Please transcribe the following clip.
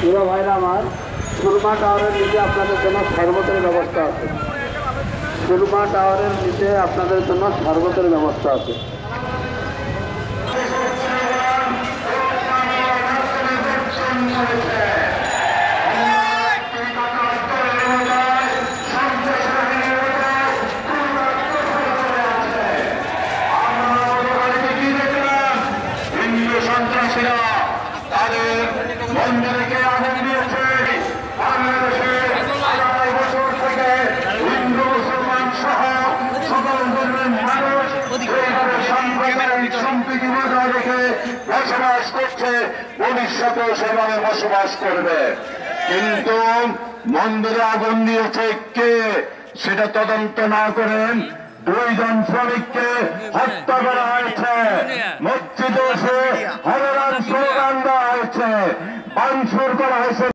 প্রিয় ভাইরা আমার, সুরমা টাওয়ারের নিচে আপনাদের জন্য শরবতের ব্যবস্থা আছে। সুরমা টাওয়ারের নিচে আপনাদের জন্য শরবতের ব্যবস্থা আছে। সন্ত্রাসীরা তাদের মন্দিরকে আগুন দিয়েছে। বাংলাদেশের আড়াই বছর থেকে হিন্দু মুসলমান সহ সকল ধর্মের মানুষ এইভাবে সাম্প্রদায়িক সম্প্রীতি বজায় রেখে বসবাস করছে, ভবিষ্যতেও সেভাবে বসবাস করবে। কিন্তু মন্দিরে আগুন দিয়েছে কে, সেটা তদন্ত না করেন 2 জন শ্রমিককে হত্যা করা হয়েছে। মসজিদে এসে হরেরাম স্লোগান দেওয়া হয়েছে, ভাঙচুর করা হয়েছে।